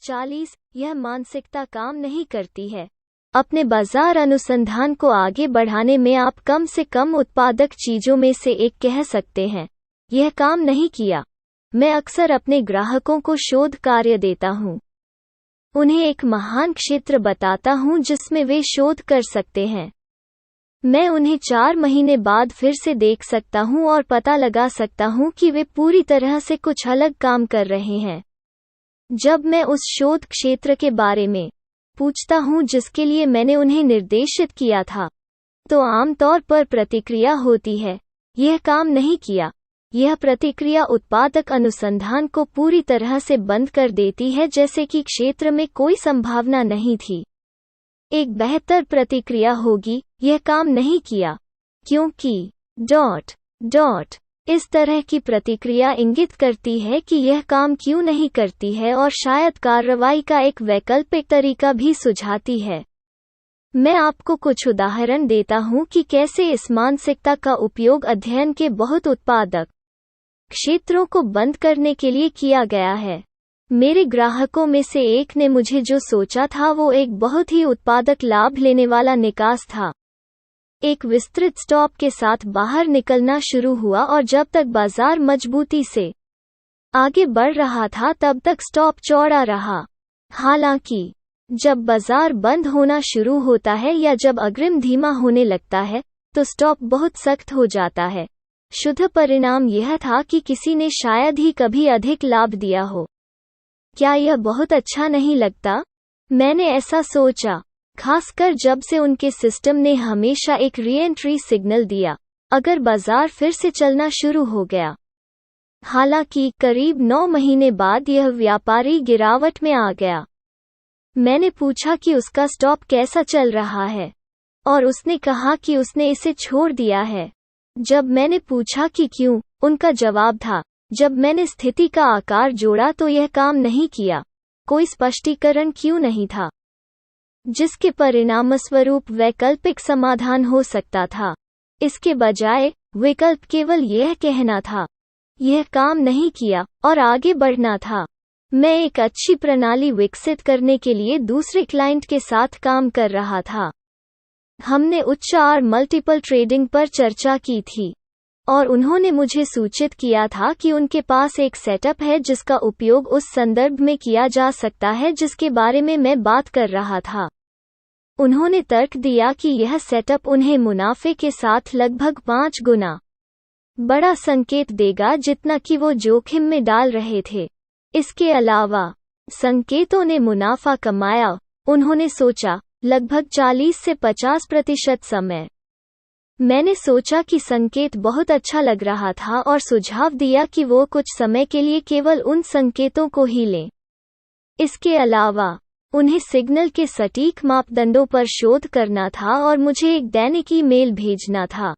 40 यह मानसिकता काम नहीं करती है। अपने बाजार अनुसंधान को आगे बढ़ाने में आप कम से कम उत्पादक चीजों में से एक कह सकते हैं। यह काम नहीं किया। मैं अक्सर अपने ग्राहकों को शोध कार्य देता हूँ। उन्हें एक महान क्षेत्र बताता हूँ जिसमें वे शोध कर सकते हैं। मैं उन्हें 4 महीने बाद फिर से देख सकता हूँ और पता लगा सकता हूँ कि वे पूरी तरह से कुछ अलग काम कर रहे हैं। जब मैं उस शोध क्षेत्र के बारे में पूछता हूँ जिसके लिए मैंने उन्हें निर्देशित किया था, तो आमतौर पर प्रतिक्रिया होती है, यह काम नहीं किया। यह प्रतिक्रिया उत्पादक अनुसंधान को पूरी तरह से बंद कर देती है, जैसे कि क्षेत्र में कोई संभावना नहीं थी। एक बेहतर प्रतिक्रिया होगी, यह काम नहीं किया क्योंकि ... इस तरह की प्रतिक्रिया इंगित करती है कि यह काम क्यों नहीं करती है और शायद कार्रवाई का एक वैकल्पिक तरीका भी सुझाती है। मैं आपको कुछ उदाहरण देता हूं कि कैसे इस मानसिकता का उपयोग अध्ययन के बहुत उत्पादक क्षेत्रों को बंद करने के लिए किया गया है। मेरे ग्राहकों में से एक ने मुझे जो सोचा था वो एक बहुत ही उत्पादक लाभ लेने वाला निकास था। एक विस्तृत स्टॉप के साथ बाहर निकलना शुरू हुआ और जब तक बाजार मजबूती से आगे बढ़ रहा था तब तक स्टॉप चौड़ा रहा। हालांकि जब बाजार बंद होना शुरू होता है या जब अग्रिम धीमा होने लगता है तो स्टॉप बहुत सख्त हो जाता है। शुद्ध परिणाम यह था कि किसी ने शायद ही कभी अधिक लाभ दिया हो। क्या यह बहुत अच्छा नहीं लगता? मैंने ऐसा सोचा, खासकर जब से उनके सिस्टम ने हमेशा एक रीएंट्री सिग्नल दिया अगर बाजार फिर से चलना शुरू हो गया। हालांकि करीब 9 महीने बाद यह व्यापारी गिरावट में आ गया। मैंने पूछा कि उसका स्टॉप कैसा चल रहा है और उसने कहा कि उसने इसे छोड़ दिया है। जब मैंने पूछा कि क्यों, उनका जवाब था, जब मैंने स्थिति का आकार जोड़ा तो यह काम नहीं किया। कोई स्पष्टीकरण क्यों नहीं था, जिसके परिणामस्वरूप वैकल्पिक समाधान हो सकता था। इसके बजाय विकल्प केवल यह कहना था, यह काम नहीं किया, और आगे बढ़ना था। मैं एक अच्छी प्रणाली विकसित करने के लिए दूसरे क्लाइंट के साथ काम कर रहा था। हमने उच्च आर मल्टीपल ट्रेडिंग पर चर्चा की थी और उन्होंने मुझे सूचित किया था कि उनके पास एक सेटअप है जिसका उपयोग उस संदर्भ में किया जा सकता है जिसके बारे में मैं बात कर रहा था। उन्होंने तर्क दिया कि यह सेटअप उन्हें मुनाफे के साथ लगभग 5 गुना बड़ा संकेत देगा जितना कि वो जोखिम में डाल रहे थे। इसके अलावा संकेतों ने मुनाफा कमाया, उन्होंने सोचा, लगभग 40 से 50% समय। मैंने सोचा कि संकेत बहुत अच्छा लग रहा था और सुझाव दिया कि वो कुछ समय के लिए केवल उन संकेतों को ही लें। इसके अलावा उन्हें सिग्नल के सटीक मापदंडों पर शोध करना था और मुझे एक दैनिक ईमेल भेजना था।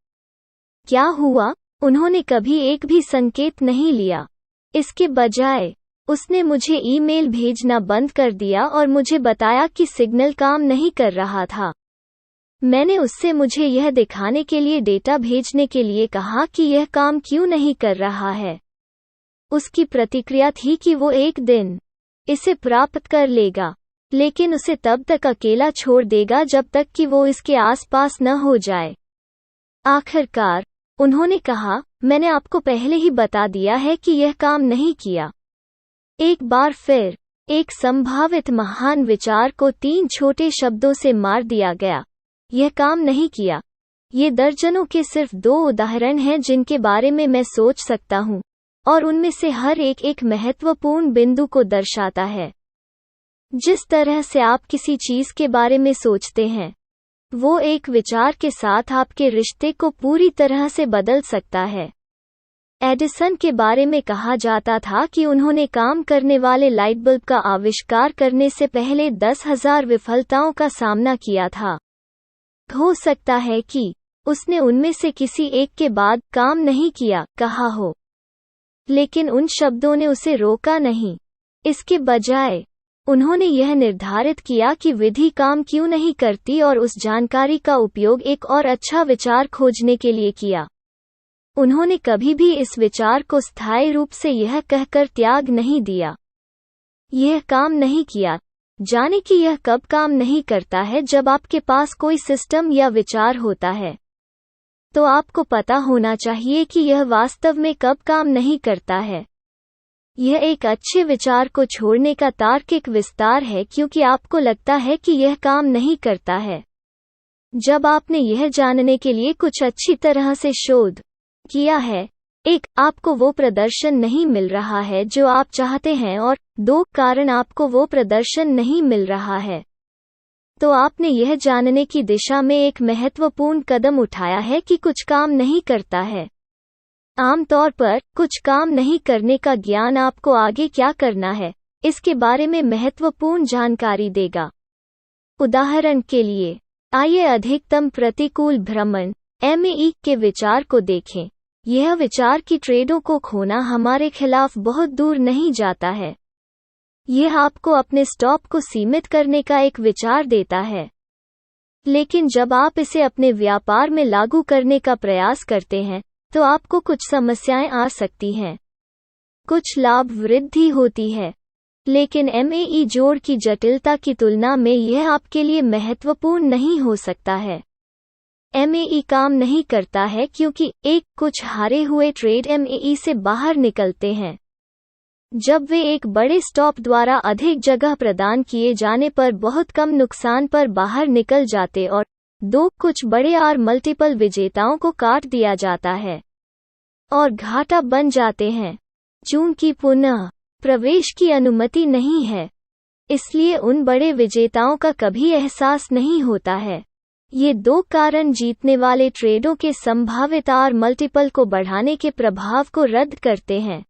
क्या हुआ? उन्होंने कभी एक भी संकेत नहीं लिया। इसके बजाय उसने मुझे ईमेल भेजना बंद कर दिया और मुझे बताया कि सिग्नल काम नहीं कर रहा था। मैंने उससे मुझे यह दिखाने के लिए डेटा भेजने के लिए कहा कि यह काम क्यों नहीं कर रहा है। उसकी प्रतिक्रिया थी कि वो एक दिन इसे प्राप्त कर लेगा, लेकिन उसे तब तक अकेला छोड़ देगा जब तक कि वो इसके आसपास न हो जाए। आखिरकार उन्होंने कहा, मैंने आपको पहले ही बता दिया है कि यह काम नहीं किया। एक बार फिर एक संभावित महान विचार को 3 छोटे शब्दों से मार दिया गया, यह काम नहीं किया। ये दर्जनों के सिर्फ 2 उदाहरण हैं जिनके बारे में मैं सोच सकता हूँ, और उनमें से हर एक महत्वपूर्ण बिंदु को दर्शाता है। जिस तरह से आप किसी चीज के बारे में सोचते हैं, वो एक विचार के साथ आपके रिश्ते को पूरी तरह से बदल सकता है। एडिसन के बारे में कहा जाता था कि उन्होंने काम करने वाले लाइट बल्ब का आविष्कार करने से पहले 10,000 विफलताओं का सामना किया था। हो सकता है कि उसने उनमें से किसी एक के बाद काम नहीं किया कहा हो, लेकिन उन शब्दों ने उसे रोका नहीं। इसके बजाय उन्होंने यह निर्धारित किया कि विधि काम क्यों नहीं करती और उस जानकारी का उपयोग एक और अच्छा विचार खोजने के लिए किया। उन्होंने कभी भी इस विचार को स्थायी रूप से यह कहकर त्याग नहीं दिया, यह काम नहीं किया। जाने कि यह कब काम नहीं करता है। जब आपके पास कोई सिस्टम या विचार होता है तो आपको पता होना चाहिए कि यह वास्तव में कब काम नहीं करता है। यह एक अच्छे विचार को छोड़ने का तार्किक विस्तार है क्योंकि आपको लगता है कि यह काम नहीं करता है। जब आपने यह जानने के लिए कुछ अच्छी तरह से शोध किया है, 1. आपको वो प्रदर्शन नहीं मिल रहा है जो आप चाहते हैं, और 2. कारण आपको वो प्रदर्शन नहीं मिल रहा है, तो आपने यह जानने की दिशा में एक महत्वपूर्ण कदम उठाया है कि कुछ काम नहीं करता है। आमतौर पर कुछ काम नहीं करने का ज्ञान आपको आगे क्या करना है इसके बारे में महत्वपूर्ण जानकारी देगा। उदाहरण के लिए, आइए अधिकतम प्रतिकूल भ्रमण (MAE) के विचार को देखें। यह विचार कि ट्रेडों को खोना हमारे खिलाफ बहुत दूर नहीं जाता है। यह आपको अपने स्टॉप को सीमित करने का एक विचार देता है। लेकिन जब आप इसे अपने व्यापार में लागू करने का प्रयास करते हैं तो आपको कुछ समस्याएं आ सकती हैं। कुछ लाभ वृद्धि होती है, लेकिन MAE जोड़ की जटिलता की तुलना में यह आपके लिए महत्वपूर्ण नहीं हो सकता है। MAE काम नहीं करता है क्योंकि 1. कुछ हारे हुए ट्रेड MAE से बाहर निकलते हैं जब वे एक बड़े स्टॉप द्वारा अधिक जगह प्रदान किए जाने पर बहुत कम नुकसान पर बाहर निकल जाते, और 2. कुछ बड़े R मल्टीपल विजेताओं को काट दिया जाता है और घाटा बन जाते हैं। चूंकि पुनः प्रवेश की अनुमति नहीं है, इसलिए उन बड़े विजेताओं का कभी एहसास नहीं होता है। ये 2 कारण जीतने वाले ट्रेडों के संभावित R मल्टीपल को बढ़ाने के प्रभाव को रद्द करते हैं।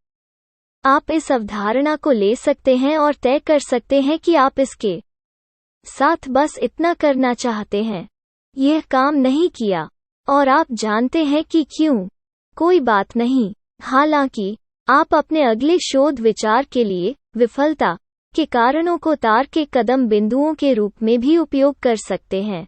आप इस अवधारणा को ले सकते हैं और तय कर सकते हैं कि आप इसके साथ बस इतना करना चाहते हैं। यह काम नहीं किया और आप जानते हैं कि क्यों। कोई बात नहीं। हालांकि आप अपने अगले शोध विचार के लिए विफलता के कारणों को तार्किक कदम बिंदुओं के रूप में भी उपयोग कर सकते हैं।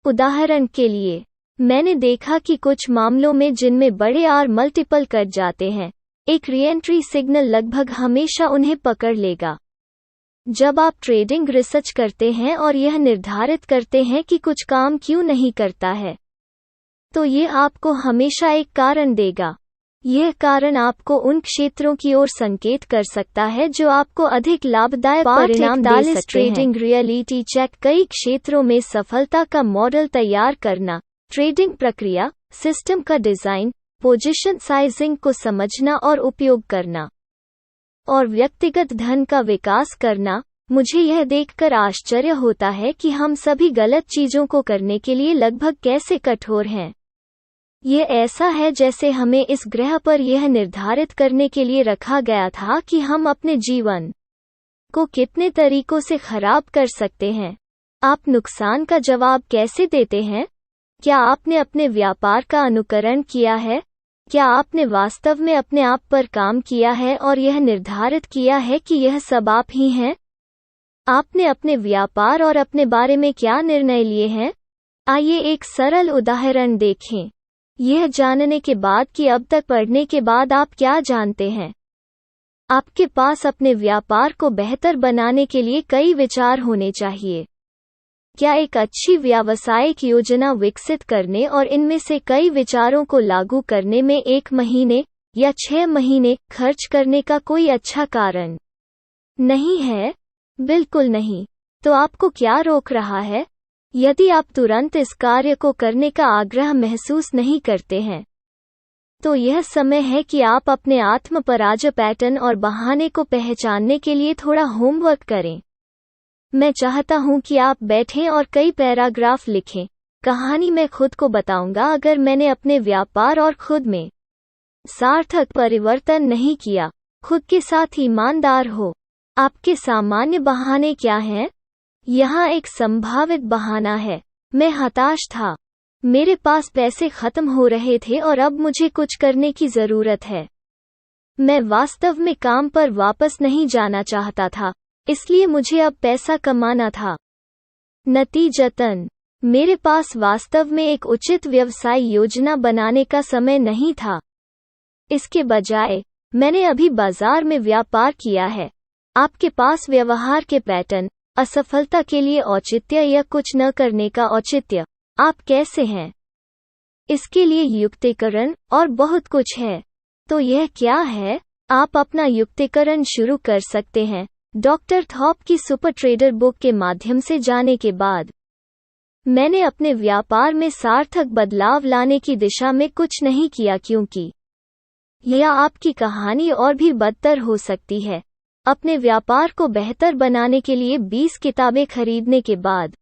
उदाहरण के लिए, मैंने देखा कि कुछ मामलों में जिनमें बड़े R मल्टीपल कट जाते हैं, एक रीएंट्री सिग्नल लगभग हमेशा उन्हें पकड़ लेगा। जब आप ट्रेडिंग रिसर्च करते हैं और यह निर्धारित करते हैं कि कुछ काम क्यों नहीं करता है, तो यह आपको हमेशा एक कारण देगा। यह कारण आपको उन क्षेत्रों की ओर संकेत कर सकता है जो आपको अधिक लाभदायक परिणाम दे सकते हैं। Trading reality check. कई क्षेत्रों में सफलता का मॉडल तैयार करना, ट्रेडिंग प्रक्रिया, सिस्टम का डिजाइन, पोजीशन साइजिंग को समझना और उपयोग करना, और व्यक्तिगत धन का विकास करना। मुझे यह देखकर आश्चर्य होता है कि हम सभी गलत चीजों को करने के लिए लगभग कैसे कठोर हैं। यह ऐसा है जैसे हमें इस ग्रह पर यह निर्धारित करने के लिए रखा गया था कि हम अपने जीवन को कितने तरीकों से खराब कर सकते हैं। आप नुकसान का जवाब कैसे देते हैं? क्या आपने अपने व्यापार का अनुकरण किया है? क्या आपने वास्तव में अपने आप पर काम किया है और यह निर्धारित किया है कि यह सब आप ही हैं? आपने अपने व्यापार और अपने बारे में क्या निर्णय लिए हैं? आइए एक सरल उदाहरण देखें। यह जानने के बाद कि अब तक पढ़ने के बाद आप क्या जानते हैं। आपके पास अपने व्यापार को बेहतर बनाने के लिए कई विचार होने चाहिए। क्या एक अच्छी व्यावसायिक योजना विकसित करने और इनमें से कई विचारों को लागू करने में 1 महीने या 6 महीने खर्च करने का कोई अच्छा कारण नहीं है? बिल्कुल नहीं। तो आपको क्या रोक रहा है? यदि आप तुरंत इस कार्य को करने का आग्रह महसूस नहीं करते हैं, तो यह समय है कि आप अपने आत्म पराजय पैटर्न और बहाने को पहचानने के लिए थोड़ा होमवर्क करें। मैं चाहता हूं कि आप बैठें और कई पैराग्राफ लिखें। कहानी मैं खुद को बताऊंगा अगर मैंने अपने व्यापार और खुद में सार्थक परिवर्तन नहीं किया। खुद के साथ ईमानदार हो। आपके सामान्य बहाने क्या हैं? यहाँ एक संभावित बहाना है, मैं हताश था। मेरे पास पैसे खत्म हो रहे थे और अब मुझे कुछ करने की जरूरत है। मैं वास्तव में काम पर वापस नहीं जाना चाहता था, इसलिए मुझे अब पैसा कमाना था। नतीजतन, मेरे पास वास्तव में एक उचित व्यवसाय योजना बनाने का समय नहीं था। इसके बजाय, मैंने अभी बाजार में व्यापार किया है। आपके पास व्यवहार के पैटर्न, असफलता के लिए औचित्य या कुछ न करने का औचित्य, आप कैसे हैं, इसके लिए युक्तिकरण और बहुत कुछ है। तो यह क्या है? आप अपना युक्तिकरण शुरू कर सकते हैं। डॉक्टर थॉप की सुपर ट्रेडर बुक के माध्यम से जाने के बाद मैंने अपने व्यापार में सार्थक बदलाव लाने की दिशा में कुछ नहीं किया, क्योंकि यह आपकी कहानी और भी बदतर हो सकती है। अपने व्यापार को बेहतर बनाने के लिए 20 किताबें खरीदने के बाद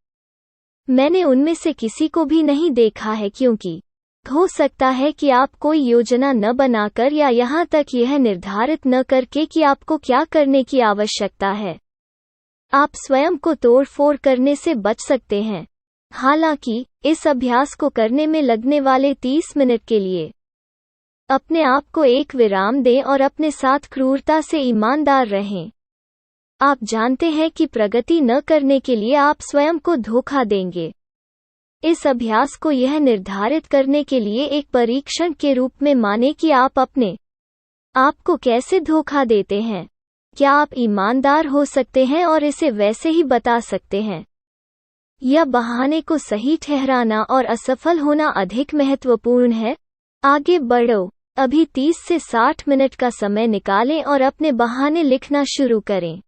मैंने उनमें से किसी को भी नहीं देखा है, क्योंकि हो सकता है कि आप कोई योजना न बनाकर या यहाँ तक यह निर्धारित न करके कि आपको क्या करने की आवश्यकता है, आप स्वयं को तोड़फोड़ करने से बच सकते हैं। हालांकि इस अभ्यास को करने में लगने वाले 30 मिनट के लिए अपने आप को एक विराम दें और अपने साथ क्रूरता से ईमानदार रहें। आप जानते हैं कि प्रगति न करने के लिए आप स्वयं को धोखा देंगे। इस अभ्यास को यह निर्धारित करने के लिए एक परीक्षण के रूप में मानें कि आप अपने आप को कैसे धोखा देते हैं। क्या आप ईमानदार हो सकते हैं और इसे वैसे ही बता सकते हैं, या बहाने को सही ठहराना और असफल होना अधिक महत्वपूर्ण है? आगे बढ़ो। अभी 30 से 60 मिनट का समय निकालें और अपने बहाने लिखना शुरू करें।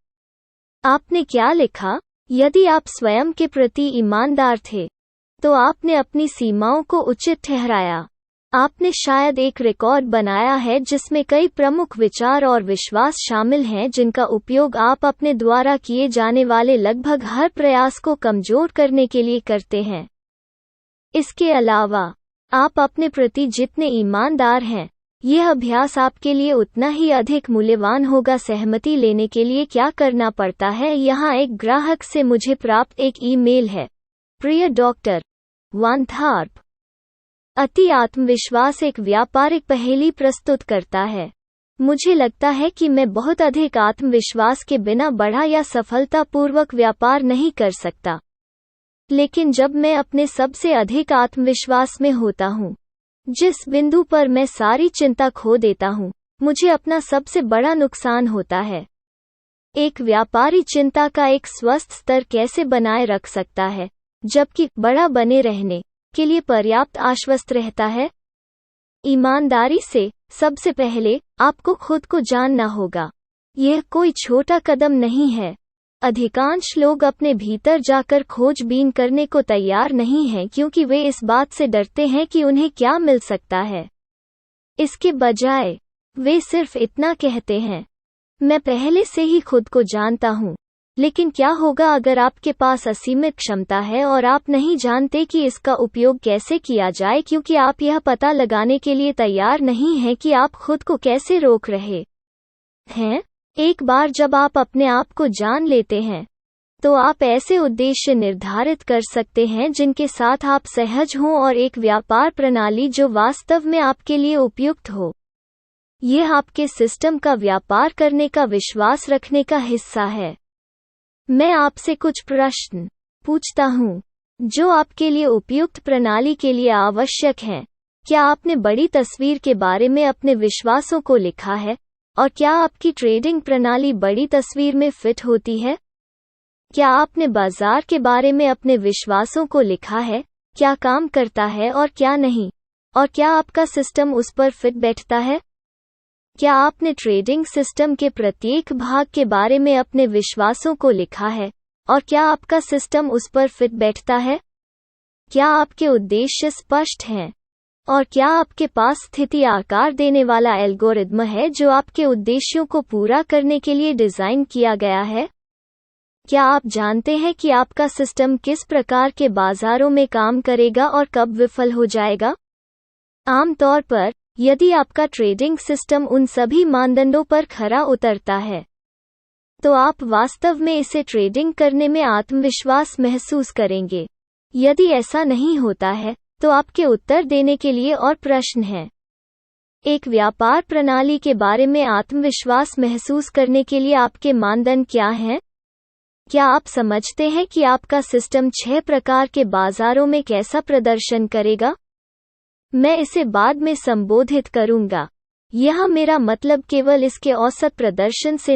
आपने क्या लिखा? यदि आप स्वयं के प्रति ईमानदार थे, तो आपने अपनी सीमाओं को उचित ठहराया। आपने शायद एक रिकॉर्ड बनाया है जिसमें कई प्रमुख विचार और विश्वास शामिल हैं जिनका उपयोग आप अपने द्वारा किए जाने वाले लगभग हर प्रयास को कमजोर करने के लिए करते हैं। इसके अलावा आप अपने प्रति जितने ईमानदार हैं, यह अभ्यास आपके लिए उतना ही अधिक मूल्यवान होगा। सहमति लेने के लिए क्या करना पड़ता है? यहाँ एक ग्राहक से मुझे प्राप्त एक ईमेल है। प्रिय डॉक्टर वानथार्प, अति आत्मविश्वास एक व्यापारिक पहेली प्रस्तुत करता है। मुझे लगता है कि मैं बहुत अधिक आत्मविश्वास के बिना बड़ा या सफलतापूर्वक व्यापार नहीं कर सकता। लेकिन जब मैं अपने सबसे अधिक आत्मविश्वास में होता हूँ, जिस बिंदु पर मैं सारी चिंता खो देता हूँ, मुझे अपना सबसे बड़ा नुकसान होता है। एक व्यापारी चिंता का एक स्वस्थ स्तर कैसे बनाए रख सकता है, जबकि बड़ा बने रहने के लिए पर्याप्त आश्वस्त रहता है? ईमानदारी से, सबसे पहले आपको खुद को जानना होगा। यह कोई छोटा कदम नहीं है। अधिकांश लोग अपने भीतर जाकर खोजबीन करने को तैयार नहीं हैं, क्योंकि वे इस बात से डरते हैं कि उन्हें क्या मिल सकता है। इसके बजाय वे सिर्फ इतना कहते हैं, मैं पहले से ही खुद को जानता हूँ। लेकिन क्या होगा अगर आपके पास असीमित क्षमता है और आप नहीं जानते कि इसका उपयोग कैसे किया जाए, क्योंकि आप यह पता लगाने के लिए तैयार नहीं हैं कि आप खुद को कैसे रोक रहे हैं? एक बार जब आप अपने आप को जान लेते हैं, तो आप ऐसे उद्देश्य निर्धारित कर सकते हैं जिनके साथ आप सहज हों और एक व्यापार प्रणाली जो वास्तव में आपके लिए उपयुक्त हो। यह आपके सिस्टम का व्यापार करने का विश्वास रखने का हिस्सा है। मैं आपसे कुछ प्रश्न पूछता हूँ जो आपके लिए उपयुक्त प्रणाली के लिए आवश्यक हैं। क्या आपने बड़ी तस्वीर के बारे में अपने विश्वासों को लिखा है? और क्या आपकी ट्रेडिंग प्रणाली बड़ी तस्वीर में फिट होती है? क्या आपने बाजार के बारे में अपने विश्वासों को लिखा है? क्या काम करता है और क्या नहीं? और क्या आपका सिस्टम उस पर फिट बैठता है? क्या आपने ट्रेडिंग सिस्टम के प्रत्येक भाग के बारे में अपने विश्वासों को लिखा है? और क्या आपका सिस्टम उस पर फिट बैठता है? क्या आपके उद्देश्य स्पष्ट हैं? और क्या आपके पास स्थिति आकार देने वाला एल्गोरिदम है जो आपके उद्देश्यों को पूरा करने के लिए डिज़ाइन किया गया है? क्या आप जानते हैं कि आपका सिस्टम किस प्रकार के बाजारों में काम करेगा और कब विफल हो जाएगा? आमतौर पर, यदि आपका ट्रेडिंग सिस्टम उन सभी मानदंडों पर खरा उतरता है, तो आप वास्तव में इसे ट्रेडिंग करने में आत्मविश्वास महसूस करेंगे। यदि ऐसा नहीं होता है, तो आपके उत्तर देने के लिए और प्रश्न हैं। एक व्यापार प्रणाली के बारे में आत्मविश्वास महसूस करने के लिए आपके मानदंड क्या हैं? क्या आप समझते हैं कि आपका सिस्टम 6 प्रकार के बाजारों में कैसा प्रदर्शन करेगा? मैं इसे बाद में संबोधित करूंगा। यह मेरा मतलब केवल इसके औसत प्रदर्शन से